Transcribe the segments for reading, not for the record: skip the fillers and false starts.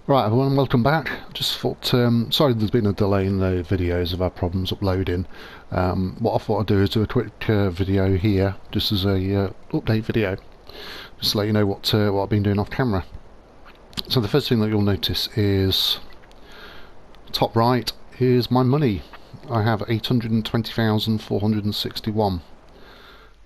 Right everyone, welcome back. Just thought, sorry there's been a delay in the videos, I've had problems uploading. What I thought I'd do is do a quick video here, just as a update video, just to let you know what I've been doing off camera. So the first thing that you'll notice is, top right, is my money. I have 820,461.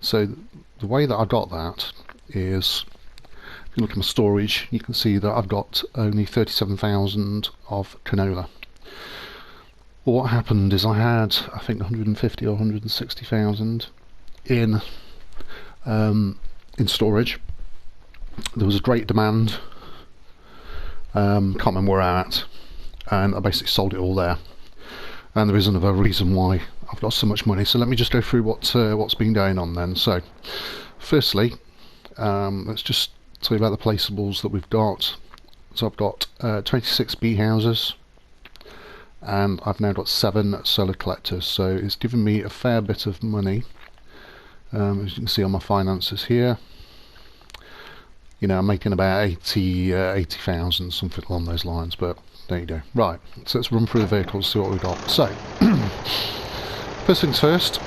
So the way that I got that is, if you look at my storage, you can see that I've got only 37,000 of canola. Well, what happened is I had, I think, 150 or 160,000 in storage. There was a great demand. Can't remember where I'm at, and I basically sold it all there. And there is another reason why I've got so much money. So let me just go through what's been going on then. So, firstly, let's just tell you about the placeables that we've got. So I've got 26 bee houses, and I've now got 7 solar collectors, so it's given me a fair bit of money. As you can see on my finances here, you know, I'm making about 80,000, something along those lines, but there you go. Right, so let's run through the vehicles, see what we've got. So, first things first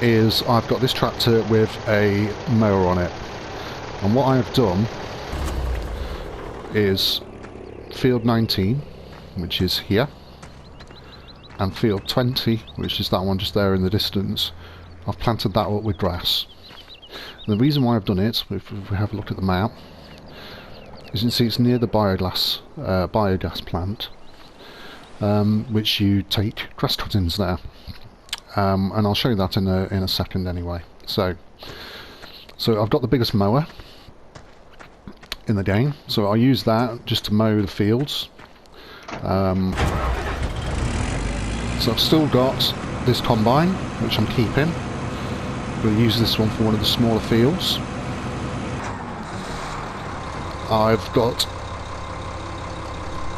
is I've got this tractor with a mower on it. And what I've done is field 19, which is here, and field 20, which is that one just there in the distance. I've planted that up with grass. And the reason why I've done it, if we have a look at the map, as you can see, it's near the biogas plant, which you take grass cuttings there, and I'll show you that in a second anyway. So I've got the biggest mower in the game, so I use that just to mow the fields. So I've still got this combine, which I'm keeping. I'm going to use this one for one of the smaller fields. I've got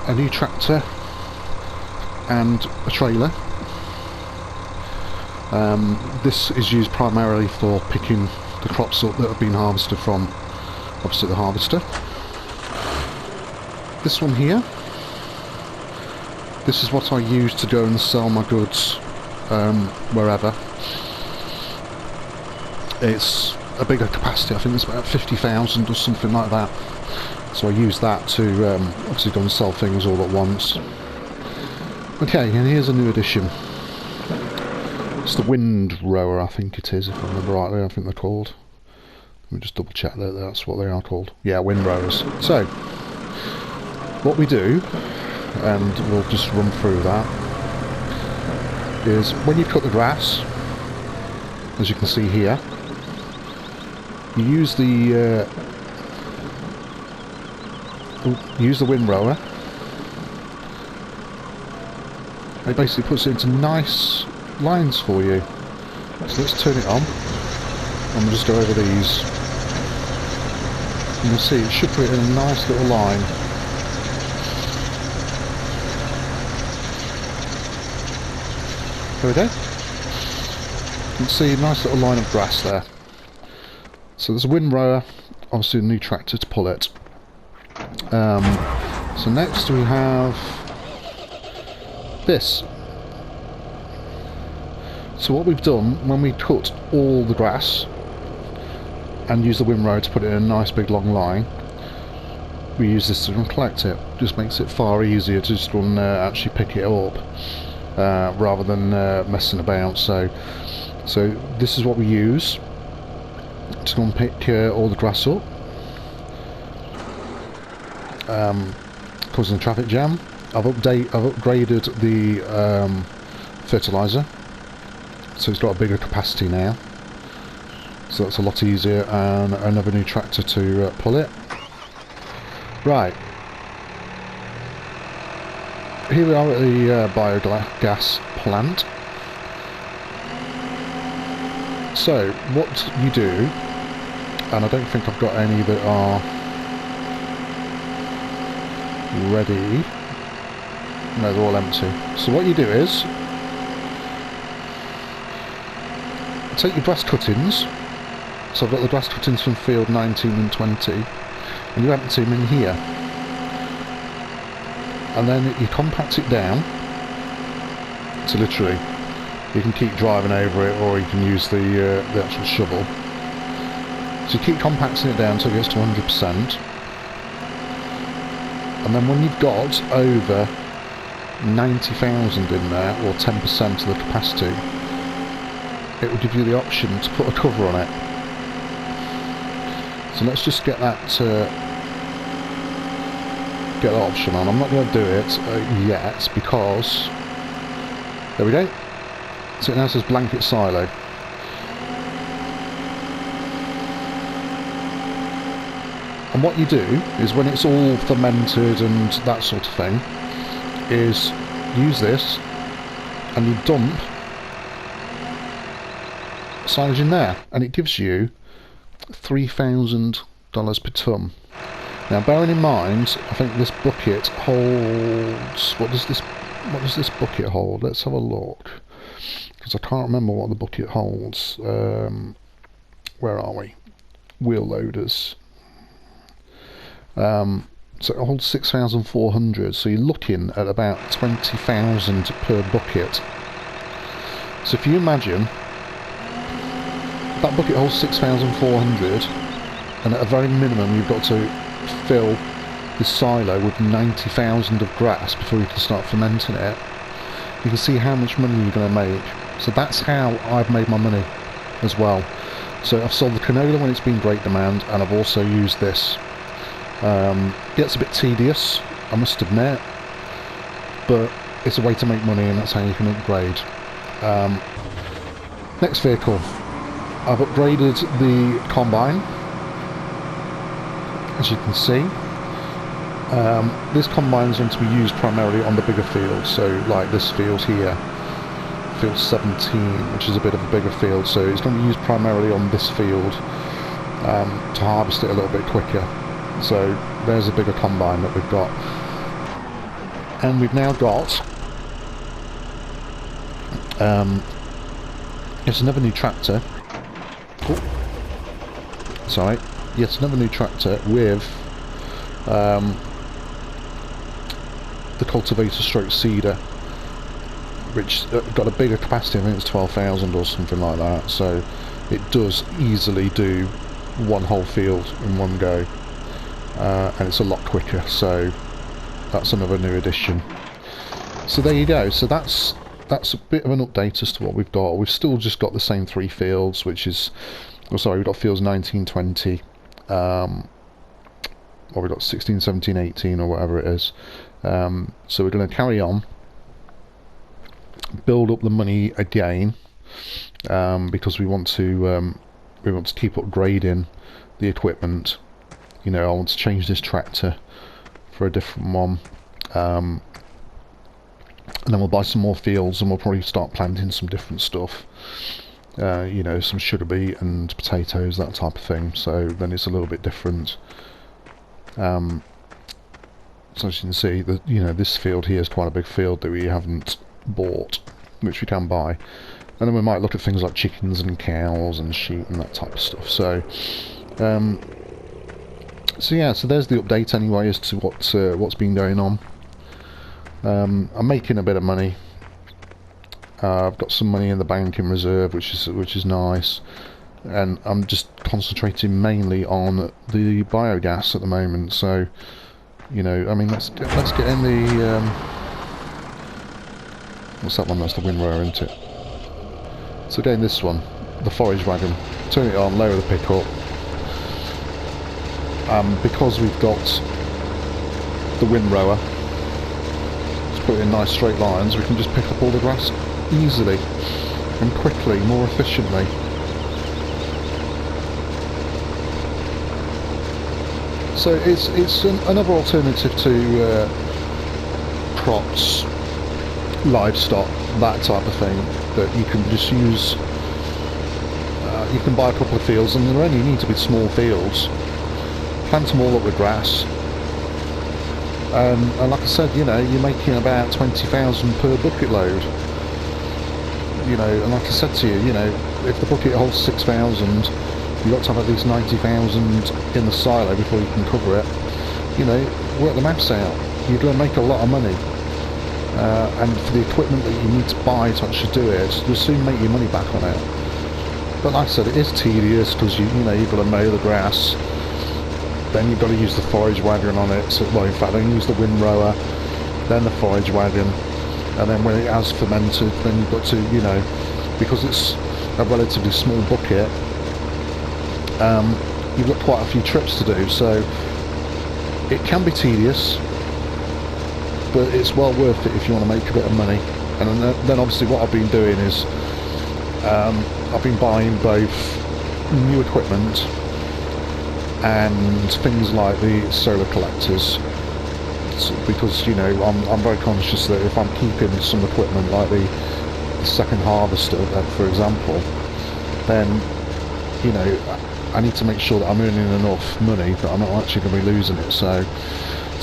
a new tractor and a trailer. This is used primarily for picking the crops up that have been harvested from, obviously, the harvester. This one here, this is what I use to go and sell my goods wherever. It's a bigger capacity, I think it's about 50,000 or something like that. So I use that to obviously go and sell things all at once. Okay, and here's a new addition. It's the wind rower, I think it is, if I remember rightly. I think they're called. Let me just double check that that's what they are called. Yeah, wind rowers. So, what we do, and we'll just run through that, is when you cut the grass, as you can see here, you use the wind rower. It basically puts it into nice lines for you. So let's turn it on, and we'll just go over these. And you'll see it should put it in a nice little line. There we go. You can see a nice little line of grass there. So there's a wind rower, obviously a new tractor to pull it. So next we have this. So what we've done, when we cut all the grass and use the wind rower to put it in a nice big long line, we use this to run collect it. Just makes it far easier to just run actually pick it up rather than messing about. So this is what we use to go and pick all the grass up, causing a traffic jam. I've upgraded the fertiliser, so it's got a bigger capacity now, so that's a lot easier, and another new tractor to pull it. Right, here we are at the biogas plant. So what you do, and I don't think I've got any that are ready, no, they're all empty. So what you do is take your grass cuttings. So I've got the grass cuttings from field 19 and 20, and you empty them in here. and then you compact it down to literally, you can keep driving over it, or you can use the actual shovel. So you keep compacting it down until it gets to 100%, and then when you've got over 90,000 in there, or 10% of the capacity, it will give you the option to put a cover on it. So let's just get that option on. I'm not going to do it yet, because there we go. So it now says blanket silo. And what you do is, when it's all fermented and that sort of thing, is use this and you dump silage in there, and it gives you $3,000 per tonne. Now, bearing in mind, I think this bucket holds, what does this bucket hold? Let's have a look, because I can't remember what the bucket holds. Where are we? Wheel loaders. So it holds 6,400, so you're looking at about 20,000 per bucket. So if you imagine, that bucket holds 6,400, and at a very minimum you've got to fill this silo with 90,000 of grass before you can start fermenting it. You can see how much money you're going to make. So that's how I've made my money as well. So I've sold the canola when it's been great demand, and I've also used this. Gets a bit tedious, I must admit, but it's a way to make money, and that's how you can upgrade. Next vehicle, I've upgraded the combine, as you can see. This combine is going to be used primarily on the bigger fields, so like this field here, field 17, which is a bit of a bigger field, so it's going to be used primarily on this field to harvest it a little bit quicker. So there's a bigger combine that we've got, and we've now got it's another new tractor. Oh, sorry, yes, another new tractor with the cultivator stroke seeder, which got a bigger capacity. I think it's 12,000 or something like that, so it does easily do one whole field in one go, and it's a lot quicker, so that's another new addition. So there you go. So that's a bit of an update as to what we've got. We've still just got the same three fields, which is, oh sorry, we've got fields 19, 20, well, we've got 16, 17, 18 or whatever it is. So we're going to carry on, build up the money again, because we want to keep upgrading the equipment. You know, I want to change this tractor for a different one, and then we'll buy some more fields, and we'll probably start planting some different stuff. You know, some sugar beet and potatoes, that type of thing. So then it's a little bit different. So as you can see, you know, this field here is quite a big field that we haven't bought, which we can buy. And then we might look at things like chickens and cows and sheep and that type of stuff. So, so yeah, so there's the update anyway as to what's been going on. I'm making a bit of money. I've got some money in the bank in reserve, which is nice, and I'm just concentrating mainly on the biogas at the moment. So, you know, I mean, let's get in the what's that one? That's the windrower, isn't it? So again, this one, the forage wagon. Turn it on, lower the pickup. Because we've got the windrower, let's put it in nice straight lines. We can just pick up all the grass easily and quickly, more efficiently. So it's another alternative to crops, livestock, that type of thing, that you can just use. You can buy a couple of fields, and there only need to be small fields. Plant them all up with grass, and like I said, you know, you're making about 20,000 per bucket load. You know, and like I said to you, you know, if the bucket holds 6,000, you've got to have at least 90,000 in the silo before you can cover it. You know, work the maths out. you're going to make a lot of money. And for the equipment that you need to buy to actually do it, you'll soon make your money back on it. But like I said, it is tedious because you've got to mow the grass, then you've got to use the forage wagon on it. So, well, in fact, then use the windrower, then the forage wagon, and then when it has fermented, then you've got to, because it's a relatively small bucket, you've got quite a few trips to do. So it can be tedious, but it's well worth it if you want to make a bit of money. And then obviously what I've been doing is I've been buying both new equipment and things like the solar collectors, because I'm very conscious that if I'm keeping some equipment like the second harvester, for example, then I need to make sure that I'm earning enough money that I'm not actually going to be losing it. So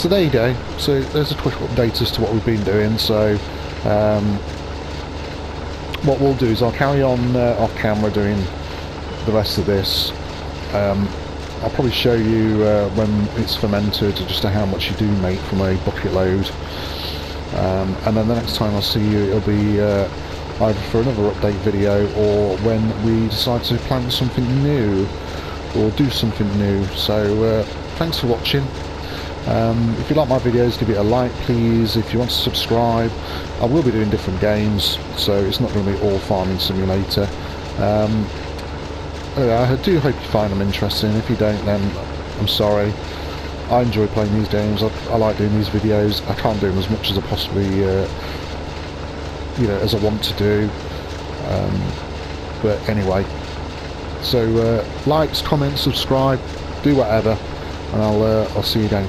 there you go. So there's a quick update as to what we've been doing. So what we'll do is I'll carry on off camera doing the rest of this. I'll probably show you when it's fermented just how much you do make from a bucket load, and then the next time I see you it'll be either for another update video or when we decide to plant something new or do something new. So thanks for watching. If you like my videos, give it a like please. If you want to subscribe, I will be doing different games, so it's not going to be all Farming Simulator. I do hope you find them interesting. If you don't, then I'm sorry. I enjoy playing these games. I like doing these videos. I can't do them as much as I possibly as I want to do, but anyway, so likes, comments, subscribe, do whatever, and I'll see you again.